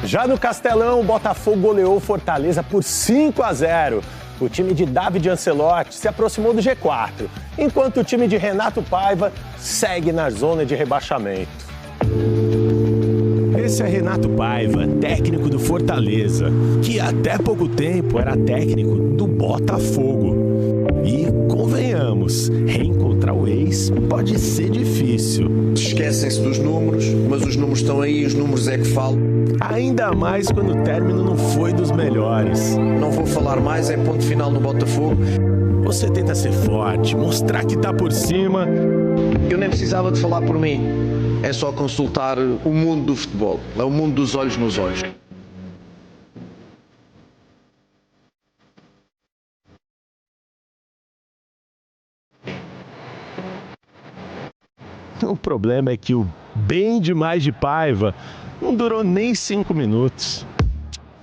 Já no Castelão, o Botafogo goleou o Fortaleza por 5-0. O time de David Ancelotti se aproximou do G4, enquanto o time de Renato Paiva segue na zona de rebaixamento. Esse é Renato Paiva, técnico do Fortaleza, que até pouco tempo era técnico do Botafogo. E, convenhamos, reencontrar o ex pode ser difícil. Esquecem-se dos números, mas os números estão aí, os números é que falam. Ainda mais quando o término não foi dos melhores. Não vou falar mais, é ponto final no Botafogo. Você tenta ser forte, mostrar que tá por cima. Eu nem precisava de falar por mim. É só consultar o mundo do futebol. É o mundo dos olhos nos olhos. O problema é que o bem demais de Paiva não durou nem 5 minutos.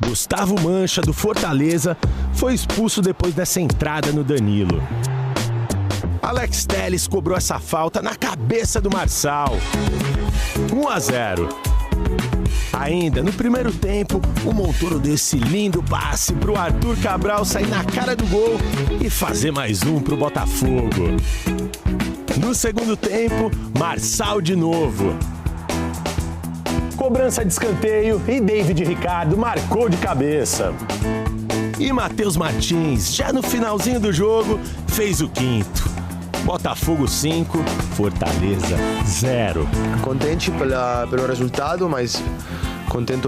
Gustavo Mancha, do Fortaleza, foi expulso depois dessa entrada no Danilo. Alex Telles cobrou essa falta na cabeça do Marçal. 1-0. Ainda no primeiro tempo, o Montoro deu esse lindo passe pro Arthur Cabral sair na cara do gol e fazer mais um pro Botafogo. No segundo tempo, Marçal de novo. Cobrança de escanteio e David Ricardo marcou de cabeça. E Matheus Martins, já no finalzinho do jogo, fez o quinto. Botafogo 5, Fortaleza 0. Contente pelo resultado, mas contente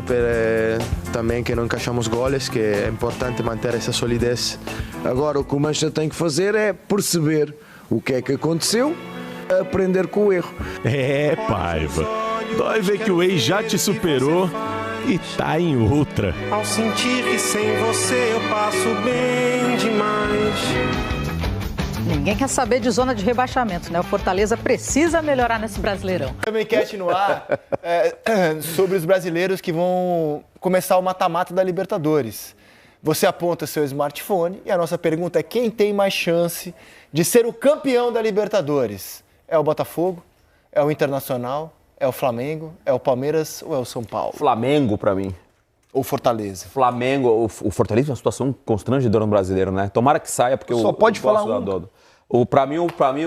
também que não encaixamos goles, que é importante manter essa solidez. Agora o que o Mancha tem que fazer é perceber o que é que aconteceu, aprender com o erro. É, Paiva. Dói ver que o ex já te superou e tá em outra. Ao sentir que sem você eu passo bem demais. Ninguém quer saber de zona de rebaixamento, né? O Fortaleza precisa melhorar nesse Brasileirão. Tem uma enquete no ar sobre os brasileiros que vão começar o mata-mata da Libertadores. Você aponta seu smartphone e a nossa pergunta é: quem tem mais chance de ser o campeão da Libertadores? É o Botafogo? É o Internacional? É o Flamengo? É o Palmeiras ou é o São Paulo? Flamengo, pra mim. Ou Fortaleza? Flamengo, o Fortaleza é uma situação constrangedora no brasileiro, né? Tomara que saia, porque só pode falar um. Pra mim,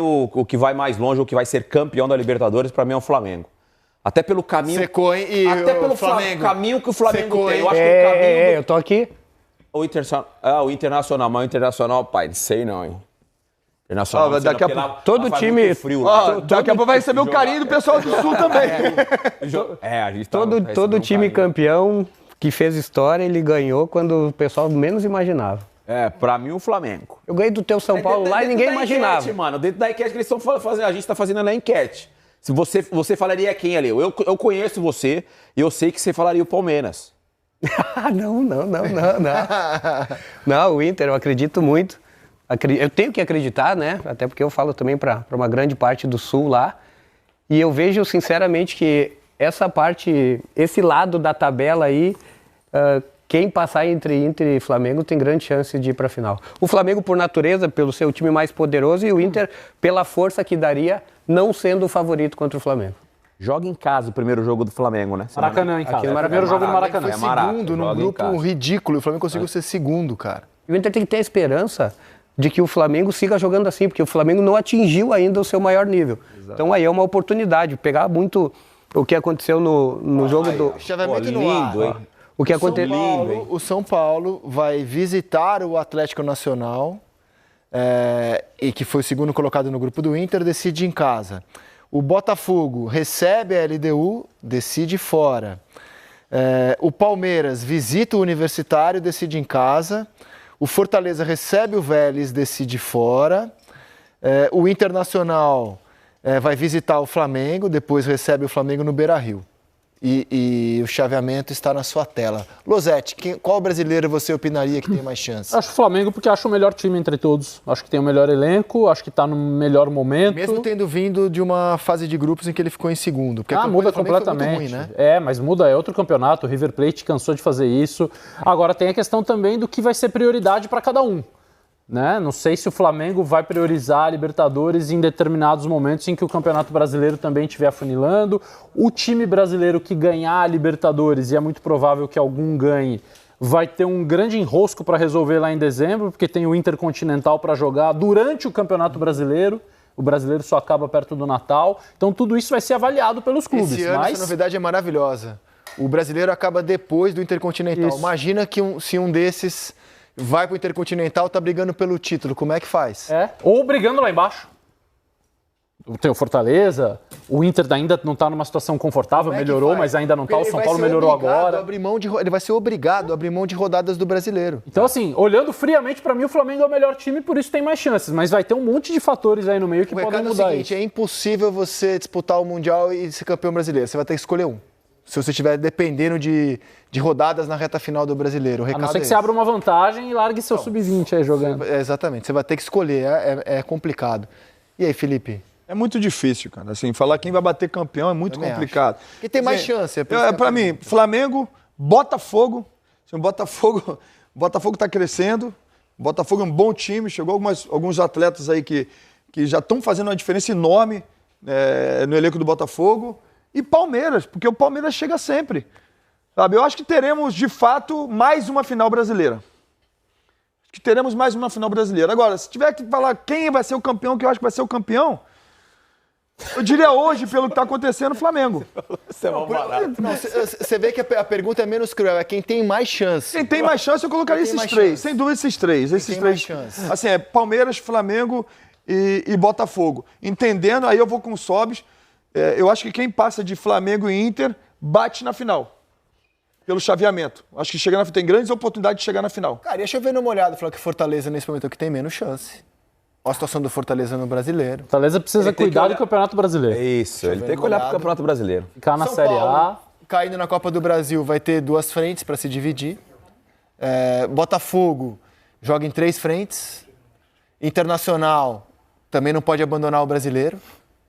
o que vai mais longe, o que vai ser campeão da Libertadores, pra mim é o Flamengo. Até pelo caminho... Secou, hein? E até pelo Flamengo. caminho que o Flamengo Secou, tem. hein? Eu acho que o caminho... Eu tô aqui. O Internacional, mas o Internacional, pai, não sei não, hein? Internacional, daqui a pouco todo time... Frio, daqui a pouco vai receber o carinho do pessoal do Sul também. A gente todo time campeão que fez história, ele ganhou quando o pessoal menos imaginava. Pra mim o Flamengo. Eu ganhei do teu São Paulo lá e ninguém imaginava. Enquete, mano, dentro da enquete que eles estão fazendo, a gente tá fazendo na enquete. Se você falaria quem ali? Eu conheço você e eu sei que você falaria o Palmeiras. Não. Não, o Inter, eu acredito muito. Eu tenho que acreditar, né? Até porque eu falo também para uma grande parte do Sul lá. E eu vejo, sinceramente, que essa parte, esse lado da tabela aí, quem passar entre Inter e Flamengo tem grande chance de ir para a final. O Flamengo, por natureza, pelo seu time mais poderoso, e o Inter, pela força que daria, não sendo o favorito contra o Flamengo. Joga em casa o primeiro jogo do Flamengo, né? Maracanã em casa. Primeiro jogo no Maracanã. Foi segundo, num grupo ridículo. O Flamengo conseguiu ser segundo, cara. E o Inter tem que ter a esperança de que o Flamengo siga jogando assim, porque o Flamengo não atingiu ainda o seu maior nível. Exato. Então aí é uma oportunidade, pegar muito o que aconteceu no jogo do... Chaveamento no ar. Hein? O que aconteceu... O São Paulo vai visitar o Atlético Nacional, e que foi o segundo colocado no grupo do Inter, decide em casa. O Botafogo recebe a LDU, decide fora. O Palmeiras visita o Universitário, decide em casa. O Fortaleza recebe o Vélez, decide fora. O Internacional vai visitar o Flamengo, depois recebe o Flamengo no Beira-Rio. E o chaveamento está na sua tela. Losetti, qual brasileiro você opinaria que tem mais chance? Acho o Flamengo porque acho o melhor time entre todos. Acho que tem o melhor elenco, acho que está no melhor momento. Mesmo tendo vindo de uma fase de grupos em que ele ficou em segundo. Porque muda completamente. Ruim, né? Mas muda, é outro campeonato. O River Plate cansou de fazer isso. Agora tem a questão também do que vai ser prioridade para cada um. né? Não sei se o Flamengo vai priorizar a Libertadores em determinados momentos em que o Campeonato Brasileiro também estiver afunilando. O time brasileiro que ganhar a Libertadores, e é muito provável que algum ganhe, vai ter um grande enrosco para resolver lá em dezembro, porque tem o Intercontinental para jogar durante o Campeonato Brasileiro. O brasileiro só acaba perto do Natal. Então tudo isso vai ser avaliado pelos clubes. Esse ano essa novidade é maravilhosa. O brasileiro acaba depois do Intercontinental. Isso. Imagina que se um desses vai pro Intercontinental, tá brigando pelo título. Como é que faz? Ou brigando lá embaixo. Tem o Fortaleza, o Inter ainda não está numa situação confortável, melhorou, mas ainda não está. O São Paulo melhorou agora. Ele vai ser obrigado a abrir mão de rodadas do brasileiro. Então, assim, olhando friamente, para mim, o Flamengo é o melhor time, por isso tem mais chances. Mas vai ter um monte de fatores aí no meio que podem mudar. É o seguinte, é impossível você disputar o Mundial e ser campeão brasileiro. Você vai ter que escolher um. Se você estiver dependendo de rodadas na reta final do brasileiro. A não ser que você abra uma vantagem e largue seu sub-20 aí jogando. Exatamente, você vai ter que escolher, é complicado. E aí, Felipe? É muito difícil, cara. Assim, falar quem vai bater campeão é muito complicado. E tem mais chance. Para mim, Flamengo, Botafogo. O Botafogo está crescendo. O Botafogo é um bom time. Chegou alguns atletas aí que já estão fazendo uma diferença enorme no elenco do Botafogo. E Palmeiras, porque o Palmeiras chega sempre. Sabe? Eu acho que teremos, de fato, mais uma final brasileira. Agora, se tiver que falar quem vai ser o campeão, que eu acho que vai ser o campeão, eu diria hoje, pelo que está acontecendo, o Flamengo. Você vê que a pergunta é menos cruel, é quem tem mais chance. Quem tem mais chance, eu colocaria esses três. Sem dúvida, esses três. Assim, Palmeiras, Flamengo e Botafogo. Entendendo, aí eu vou com o Sobis. Eu acho que quem passa de Flamengo e Inter bate na final. Pelo chaveamento. Acho que tem grandes oportunidades de chegar na final. Cara, deixa eu ver numa olhada, falar que Fortaleza nesse momento é o que tem menos chance. Olha a situação do Fortaleza no Brasileiro. Fortaleza precisa cuidar do Campeonato Brasileiro. Isso, ele tem que olhar para o Campeonato Brasileiro. Ficar na Série A. Caindo na Copa do Brasil, vai ter 2 frentes para se dividir. Botafogo joga em 3 frentes. Internacional também não pode abandonar o Brasileiro,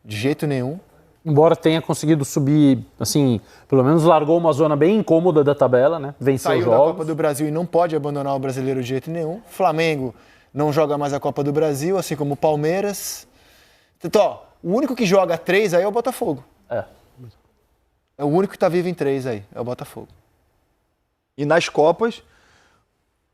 de jeito nenhum. Embora tenha conseguido subir, assim, pelo menos largou uma zona bem incômoda da tabela, né? Venceu Saiu jogos. da Copa do Brasil e não pode abandonar o Brasileiro de jeito nenhum. Flamengo não joga mais a Copa do Brasil, assim como o Palmeiras. Então, o único que joga 3 aí é o Botafogo. É o único que está vivo em 3 aí, é o Botafogo. E nas Copas,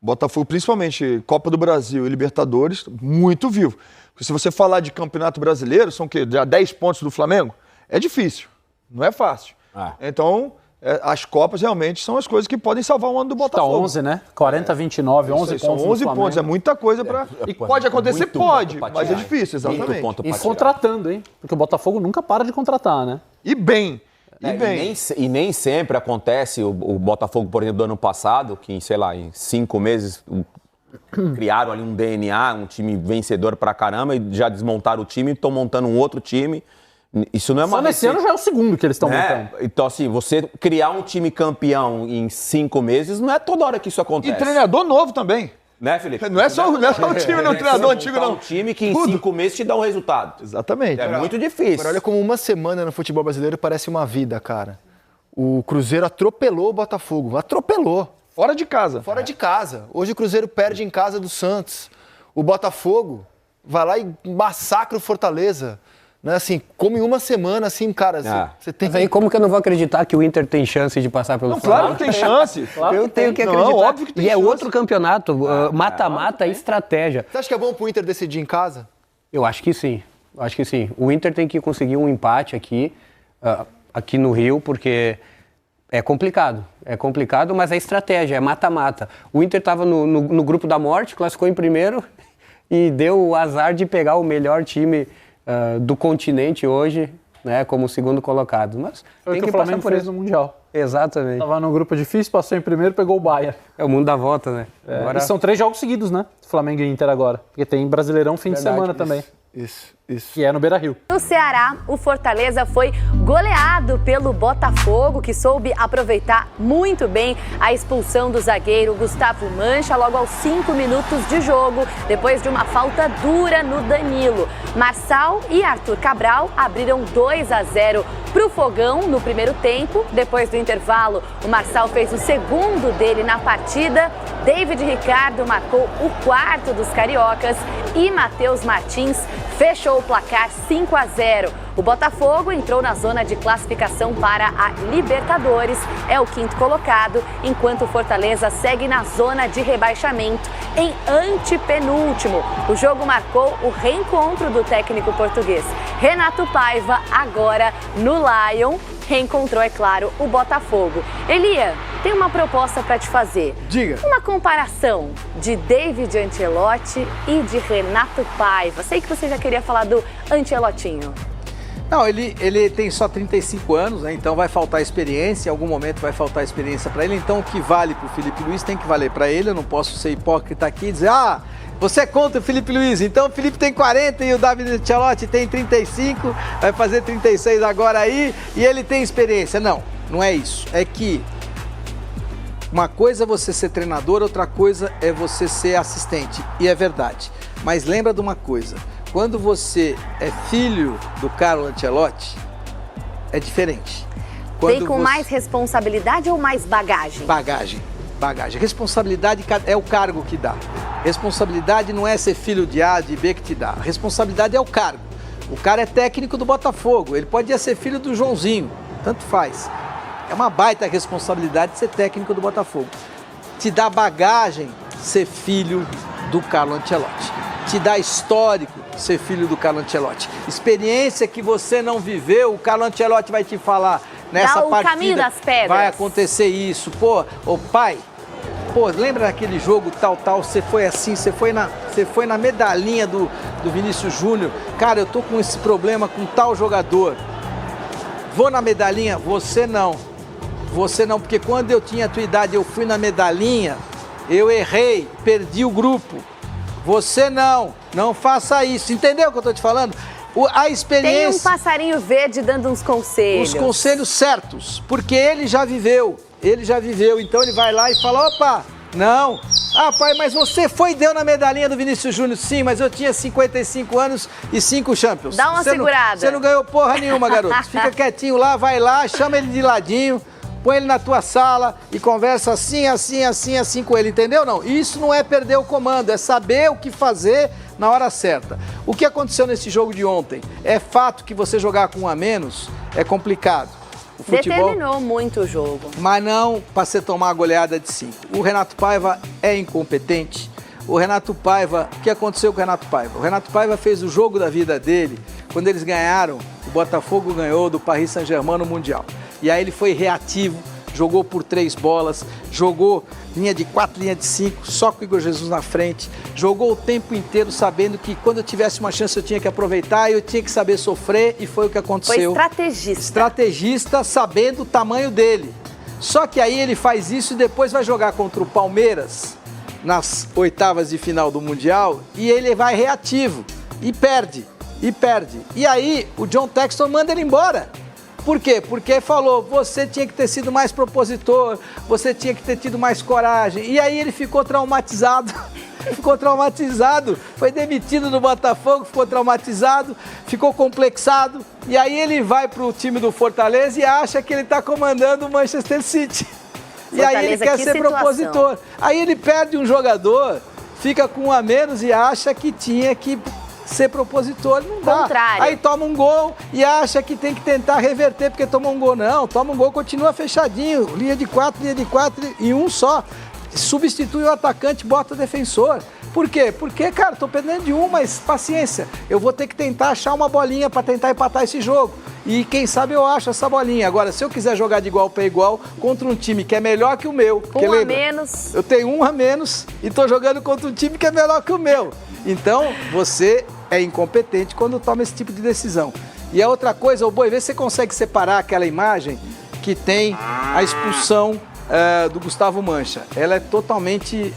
Botafogo, principalmente Copa do Brasil e Libertadores, muito vivo. Porque se você falar de Campeonato Brasileiro, são o quê? Já 10 pontos do Flamengo? É difícil, não é fácil. Então, as Copas realmente são as coisas que podem salvar o ano do Botafogo. Tá 11, né? 40, 29, 11 pontos. São 11 pontos, é muita coisa para. E pode acontecer? Pode, mas é difícil, exatamente. E contratando, hein? Porque o Botafogo nunca para de contratar, né? E bem. E nem sempre acontece o Botafogo, por exemplo, do ano passado, que, sei lá, em 5 meses criaram ali um DNA, um time vencedor pra caramba, e já desmontaram o time e estão montando um outro time. Isso não é uma Só nesse ano já é o segundo que eles estão montando. Então, assim, você criar um time campeão em 5 meses, não é toda hora que isso acontece. E treinador novo também. Né, Felipe? Não é só o time, não, treinador antigo, não. Um time que em 5 meses te dá um resultado. Exatamente. É muito difícil. Agora, olha como uma semana no futebol brasileiro parece uma vida, cara. O Cruzeiro atropelou o Botafogo. Atropelou. Fora de casa. Fora de casa. Hoje o Cruzeiro perde em casa do Santos. O Botafogo vai lá e massacra o Fortaleza. Né? Assim, como em uma semana, assim, cara, você tem... Mas aí como que eu não vou acreditar que o Inter tem chance de passar pelo Flamengo? Claro que tem chance. Eu tenho que acreditar. Não, óbvio que tem chance. E é outro campeonato, mata-mata, estratégia. Você acha que é bom pro Inter decidir em casa? Eu acho que sim. O Inter tem que conseguir um empate aqui no Rio, porque é complicado. É complicado, mas é estratégia, é mata-mata. O Inter estava no grupo da morte, classificou em primeiro e deu o azar de pegar o melhor time do continente hoje, né, como segundo colocado. Mas foi tem que que o Flamengo passar por fez isso no Mundial. Exatamente. Tava num grupo difícil, passou em primeiro, pegou o Bayern. É o mundo da volta, né? Agora... E são 3 jogos seguidos, né? Flamengo e Inter agora. Porque tem Brasileirão fim de semana também. Isso. Isso. Que é no Beira-Rio. No Ceará, o Fortaleza foi goleado pelo Botafogo, que soube aproveitar muito bem a expulsão do zagueiro Gustavo Mancha logo aos 5 minutos de jogo, depois de uma falta dura no Danilo. Marçal e Arthur Cabral abriram 2-0 para o Fogão no primeiro tempo. Depois do intervalo, o Marçal fez o segundo dele na partida. David Ricardo marcou o quarto dos cariocas e Matheus Martins fechou o placar 5-0. O Botafogo entrou na zona de classificação para a Libertadores, é o 5º colocado, enquanto o Fortaleza segue na zona de rebaixamento em antepenúltimo. O jogo marcou o reencontro do técnico português Renato Paiva, agora no Lion. Reencontrou, é claro, o Botafogo. Elia, tem uma proposta para te fazer. Diga. Uma comparação de David Ancelotti e de Renato Paiva. Sei que você já queria falar do Ancelotinho. Não, ele tem só 35 anos, né? Então vai faltar experiência, em algum momento vai faltar experiência para ele. Então o que vale para o Felipe Luiz tem que valer para ele. Eu não posso ser hipócrita aqui e dizer, você é contra o Felipe Luiz, então o Felipe tem 40 e o David Ancelotti tem 35, vai fazer 36 agora aí e ele tem experiência. Não, não é isso. É que uma coisa é você ser treinador, outra coisa é você ser assistente. E é verdade. Mas lembra de uma coisa, quando você é filho do Carlo Ancelotti, é diferente. Vem com mais responsabilidade ou mais bagagem? Bagagem. Responsabilidade é o cargo que dá. Responsabilidade não é ser filho de A, de B que te dá. Responsabilidade é o cargo. O cara é técnico do Botafogo, ele pode ser filho do Joãozinho, tanto faz. É uma baita responsabilidade ser técnico do Botafogo. Te dá bagagem ser filho do Carlo Ancelotti. Te dá histórico ser filho do Carlo Ancelotti. Experiência que você não viveu, o Carlo Ancelotti vai te falar nessa partida. Caminho das pedras. Vai acontecer isso. Ô pai, lembra daquele jogo tal, você foi assim, você foi na medalhinha do Vinícius Júnior. Cara, eu tô com esse problema com tal jogador. Vou na medalhinha? Você não, porque quando eu tinha a tua idade, eu fui na medalhinha, eu errei, perdi o grupo. Você não faça isso. Entendeu o que eu tô te falando? A experiência... Tem um passarinho verde dando uns conselhos. Os conselhos certos, porque ele já viveu, então ele vai lá e fala, opa, não. Pai, mas você deu na medalhinha do Vinícius Júnior, sim, mas eu tinha 55 anos e 5 Champions. Dá uma segurada. Você não ganhou porra nenhuma, garoto. Fica quietinho lá, vai lá, chama ele de ladinho, põe ele na tua sala e conversa assim com ele, entendeu? Não, isso não é perder o comando, é saber o que fazer na hora certa. O que aconteceu nesse jogo de ontem? É fato que você jogar com um a menos é complicado. O futebol determinou muito o jogo. Mas não para você tomar a goleada de 5. O Renato Paiva é incompetente. O que aconteceu com o Renato Paiva? O Renato Paiva fez o jogo da vida dele quando eles ganharam, o Botafogo ganhou do Paris Saint-Germain no Mundial. E aí ele foi reativo, jogou por 3 bolas, jogou linha de 4, linha de 5, só com o Igor Jesus na frente, jogou o tempo inteiro sabendo que quando eu tivesse uma chance eu tinha que aproveitar, eu tinha que saber sofrer e foi o que aconteceu. Foi estrategista. Estrategista sabendo o tamanho dele. Só que aí ele faz isso e depois vai jogar contra o Palmeiras nas oitavas de final do Mundial e ele vai reativo e perde. E aí o John Textor manda ele embora. Por quê? Porque falou, você tinha que ter sido mais propositor, você tinha que ter tido mais coragem. E aí ele ficou traumatizado, foi demitido do Botafogo, ficou traumatizado, ficou complexado. E aí ele vai para o time do Fortaleza e acha que ele está comandando o Manchester City. E aí ele quer ser propositor. Aí ele perde um jogador, fica com um a menos e acha que tinha que ser propositor, não dá. Contrário. Aí toma um gol e acha que tem que tentar reverter porque tomou um gol. Não, toma um gol, continua fechadinho, linha de 4 e um só. Substitui o atacante, bota o defensor. Por quê? Porque, cara, tô perdendo de um, mas paciência. Eu vou ter que tentar achar uma bolinha para tentar empatar esse jogo. E quem sabe eu acho essa bolinha. Agora, se eu quiser jogar de igual para igual contra um time que é melhor que o meu... Um a menos. Eu tenho um a menos e tô jogando contra um time que é melhor que o meu. Então, você é incompetente quando toma esse tipo de decisão. E a outra coisa, Boi, vê se você consegue separar aquela imagem que tem a expulsão do Gustavo Mancha, ela é totalmente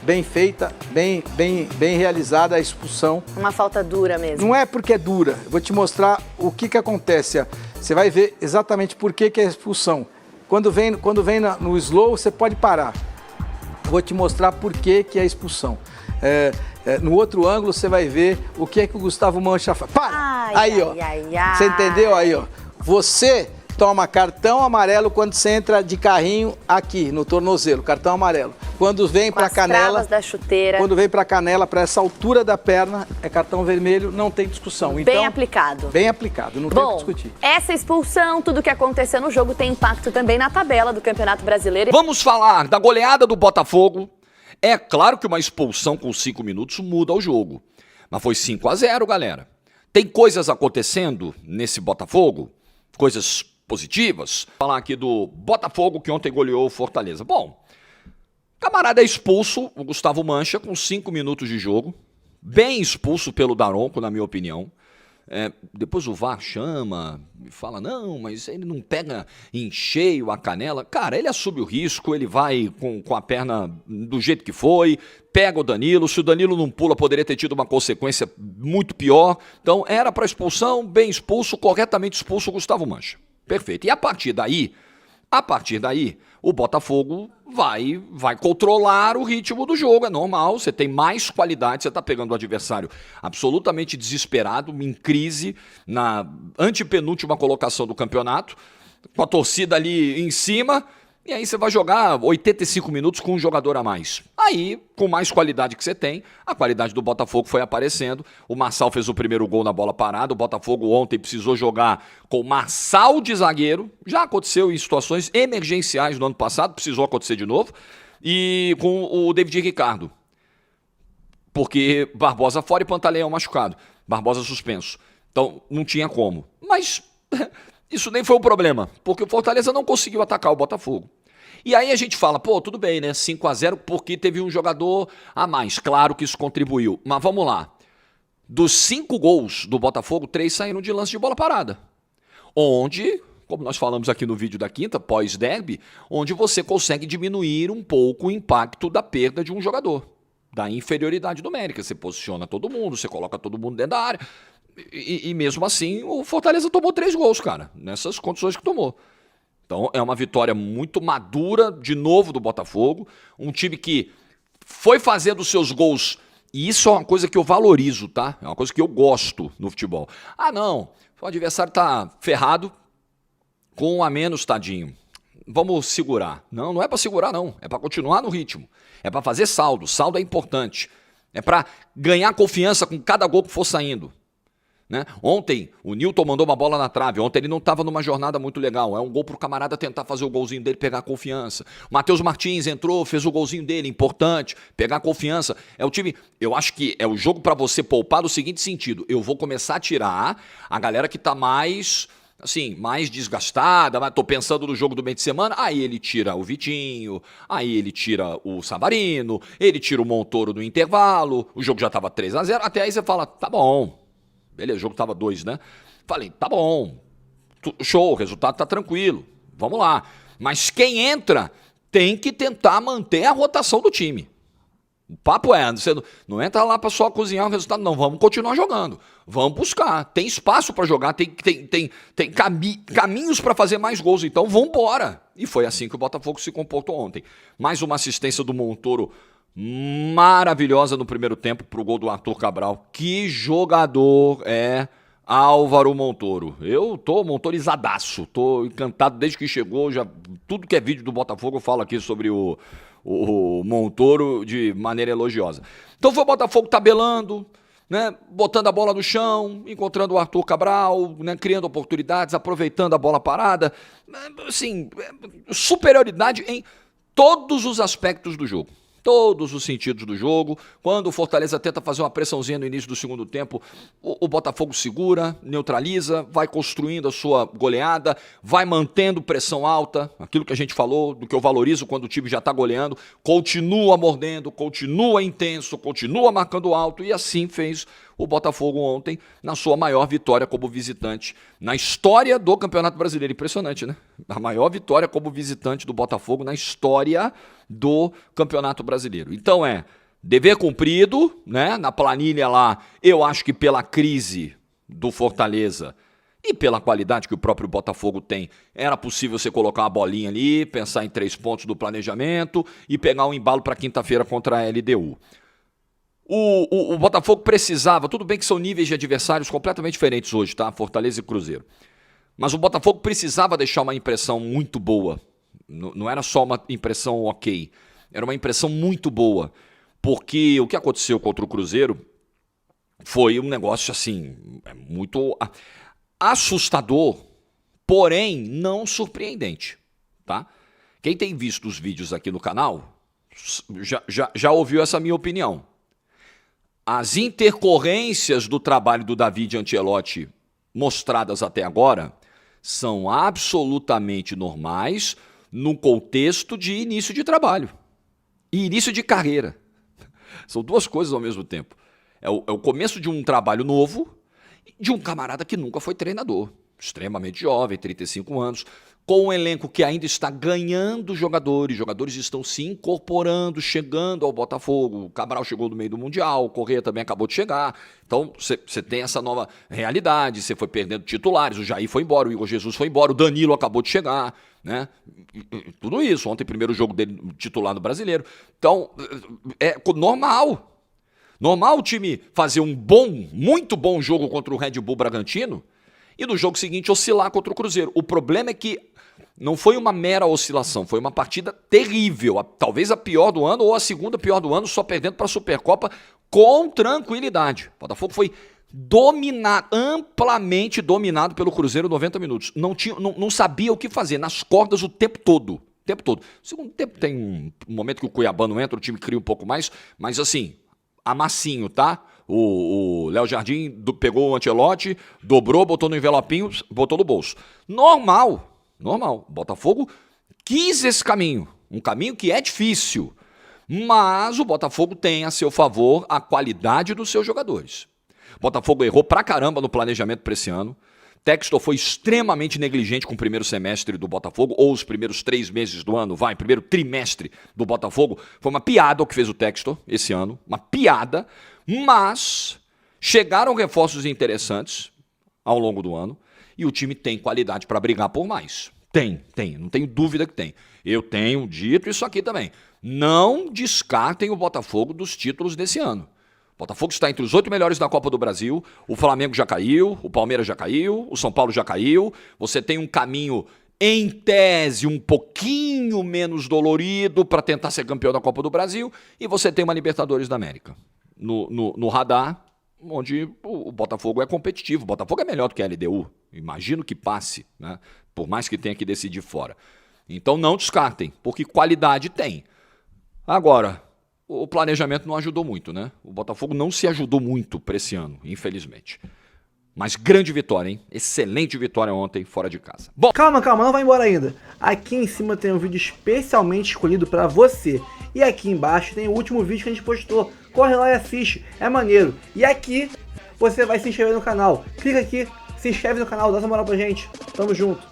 bem feita, bem realizada a expulsão. Uma falta dura mesmo. Não é porque é dura. Eu vou te mostrar o que acontece. Você vai ver exatamente por que é a expulsão. Quando vem no slow, você pode parar. Vou te mostrar por que é a expulsão. No outro ângulo, você vai ver o que o Gustavo Mancha faz. Para! Você entendeu aí, ó? Você toma cartão amarelo quando você entra de carrinho aqui no tornozelo, cartão amarelo. Quando vem para a canela, da chuteira. Quando vem para a canela, para essa altura da perna, é cartão vermelho, não tem discussão. Então, bem aplicado. Bem aplicado, não tem o que discutir. Essa expulsão, tudo que aconteceu no jogo tem impacto também na tabela do Campeonato Brasileiro. Vamos falar da goleada do Botafogo. É claro que uma expulsão com 5 minutos muda o jogo, mas foi 5-0, galera. Tem coisas acontecendo nesse Botafogo, coisas positivas. Vou falar aqui do Botafogo, que ontem goleou o Fortaleza. Bom, camarada é expulso, o Gustavo Mancha, com 5 minutos de jogo. Bem expulso pelo Daronco, na minha opinião. Depois o VAR chama e fala, não, mas ele não pega em cheio a canela. Cara, ele assume o risco, ele vai com a perna do jeito que foi, pega o Danilo. Se o Danilo não pula, poderia ter tido uma consequência muito pior. Então, era para expulsão, bem expulso, corretamente expulso o Gustavo Mancha. Perfeito. E a partir daí, o Botafogo vai controlar o ritmo do jogo, é normal, você tem mais qualidade, você está pegando o adversário absolutamente desesperado, em crise, na antepenúltima colocação do campeonato, com a torcida ali em cima, e aí você vai jogar 85 minutos com um jogador a mais. Aí, com mais qualidade que você tem, a qualidade do Botafogo foi aparecendo. O Marçal fez o primeiro gol na bola parada. O Botafogo ontem precisou jogar com o Marçal de zagueiro. Já aconteceu em situações emergenciais no ano passado, precisou acontecer de novo. E com o David Ricardo. Porque Barbosa fora e Pantaleão machucado. Barbosa suspenso. Então, não tinha como. Mas isso nem foi um problema, porque o Fortaleza não conseguiu atacar o Botafogo. E aí a gente fala, tudo bem, né? 5-0 porque teve um jogador a mais. Claro que isso contribuiu. Mas vamos lá. Dos 5 gols do Botafogo, 3 saíram de lance de bola parada. Onde, como nós falamos aqui no vídeo da quinta, pós-derby, onde você consegue diminuir um pouco o impacto da perda de um jogador. Da inferioridade numérica. Você posiciona todo mundo, você coloca todo mundo dentro da área. E mesmo assim, o Fortaleza tomou 3 gols, cara, nessas condições que tomou. Então, é uma vitória muito madura, de novo, do Botafogo. Um time que foi fazendo os seus gols, e isso é uma coisa que eu valorizo, tá? É uma coisa que eu gosto no futebol. Ah, não, o adversário tá ferrado, com 1 a menos, tadinho. Vamos segurar. Não é pra segurar, não. É pra continuar no ritmo. É pra fazer saldo. Saldo é importante. É pra ganhar confiança com cada gol que for saindo. Né? Ontem, o Nilton mandou uma bola na trave. Ontem ele não estava numa jornada muito legal. É um gol para o camarada tentar fazer o golzinho dele, pegar confiança. O Matheus Martins entrou, fez o golzinho dele, importante, pegar confiança. É o time, eu acho que é o jogo para você poupar no seguinte sentido. Eu vou começar a tirar a galera que está mais desgastada. Tô pensando no jogo do meio de semana. Aí ele tira o Vitinho, aí ele tira o Savarino, ele tira o Montoro no intervalo. O jogo já estava 3-0. Até aí você fala, tá bom. Beleza, o jogo tava 2, né? Falei, tá bom, show, o resultado tá tranquilo, vamos lá. Mas quem entra tem que tentar manter a rotação do time. O papo é, você não entra lá para só cozinhar o resultado, não, vamos continuar jogando, vamos buscar, tem espaço para jogar, tem caminhos para fazer mais gols, então vamos embora. E foi assim que o Botafogo se comportou ontem. Mais uma assistência do Montoro maravilhosa no primeiro tempo pro gol do Arthur Cabral. Que jogador é Álvaro Montoro. Eu tô montorizadaço, tô encantado desde que chegou. Já tudo que é vídeo do Botafogo eu falo aqui sobre o Montoro de maneira elogiosa. Então foi o Botafogo tabelando, né, botando a bola no chão, encontrando o Arthur Cabral, né, criando oportunidades, aproveitando a bola parada. Assim, superioridade em todos os aspectos do jogo. Todos os sentidos do jogo. Quando o Fortaleza tenta fazer uma pressãozinha no início do segundo tempo, o Botafogo segura, neutraliza, vai construindo a sua goleada, vai mantendo pressão alta, aquilo que a gente falou, do que eu valorizo quando o time já está goleando, continua mordendo, continua intenso, continua marcando alto, e assim fez o Botafogo ontem na sua maior vitória como visitante na história do Campeonato Brasileiro. Impressionante, né? A maior vitória como visitante do Botafogo na história do Campeonato Brasileiro. Então dever cumprido, né? Na planilha lá, eu acho que pela crise do Fortaleza e pela qualidade que o próprio Botafogo tem, era possível você colocar uma bolinha ali, pensar em 3 pontos do planejamento e pegar um embalo para quinta-feira contra a LDU. O Botafogo precisava, tudo bem que são níveis de adversários completamente diferentes hoje, tá? Fortaleza e Cruzeiro. Mas o Botafogo precisava deixar uma impressão muito boa. Não era só uma impressão ok, era uma impressão muito boa. Porque o que aconteceu contra o Cruzeiro foi um negócio assim, muito assustador, porém não surpreendente, tá? Quem tem visto os vídeos aqui no canal já ouviu essa minha opinião. As intercorrências do trabalho do David Ancelotti mostradas até agora são absolutamente normais no contexto de início de trabalho e início de carreira. São duas coisas ao mesmo tempo. É o começo de um trabalho novo de um camarada que nunca foi treinador, extremamente jovem, 35 anos, com um elenco que ainda está ganhando jogadores estão se incorporando, chegando ao Botafogo. O Cabral chegou no meio do Mundial, o Corrêa também acabou de chegar. Então, você tem essa nova realidade, você foi perdendo titulares, o Jair foi embora, o Igor Jesus foi embora, o Danilo acabou de chegar, né? Tudo isso, ontem primeiro jogo dele titular no Brasileiro. Então, é normal. Normal o time fazer um muito bom jogo contra o Red Bull Bragantino e no jogo seguinte oscilar contra o Cruzeiro. O problema é que não foi uma mera oscilação, foi uma partida terrível, talvez a pior do ano ou a segunda pior do ano, só perdendo para a Supercopa com tranquilidade. O Botafogo foi amplamente dominado pelo Cruzeiro 90 minutos. Não sabia o que fazer, nas cordas o tempo todo. No segundo tempo tem um momento que o Cuiabano entra, o time cria um pouco mais, mas assim, amassinho, tá? O Léo Jardim pegou o Ancelotti, dobrou, botou no envelopinho, botou no bolso. Normal. O Botafogo quis esse caminho, um caminho que é difícil, mas o Botafogo tem a seu favor a qualidade dos seus jogadores. O Botafogo errou pra caramba no planejamento para esse ano. Textor foi extremamente negligente com o primeiro semestre do Botafogo, ou os primeiros 3 meses do ano, primeiro trimestre do Botafogo. Foi uma piada o que fez o Textor esse ano, uma piada, mas chegaram reforços interessantes ao longo do ano e o time tem qualidade para brigar por mais. Tem, não tenho dúvida que tem. Eu tenho dito isso aqui também. Não descartem o Botafogo dos títulos desse ano. O Botafogo está entre os 8 melhores da Copa do Brasil, o Flamengo já caiu, o Palmeiras já caiu, o São Paulo já caiu, você tem um caminho, em tese, um pouquinho menos dolorido para tentar ser campeão da Copa do Brasil, e você tem uma Libertadores da América no radar, onde o Botafogo é competitivo. O Botafogo é melhor do que a LDU, imagino que passe, né? Por mais que tenha que decidir fora. Então não descartem, porque qualidade tem. Agora, o planejamento não ajudou muito, né? O Botafogo não se ajudou muito para esse ano, infelizmente. Mas grande vitória, hein? Excelente vitória ontem, fora de casa. Bom, calma, não vai embora ainda. Aqui em cima tem um vídeo especialmente escolhido para você. E aqui embaixo tem o último vídeo que a gente postou. Corre lá e assiste, é maneiro. E aqui você vai se inscrever no canal. Clica aqui, se inscreve no canal, dá essa moral pra gente. Tamo junto.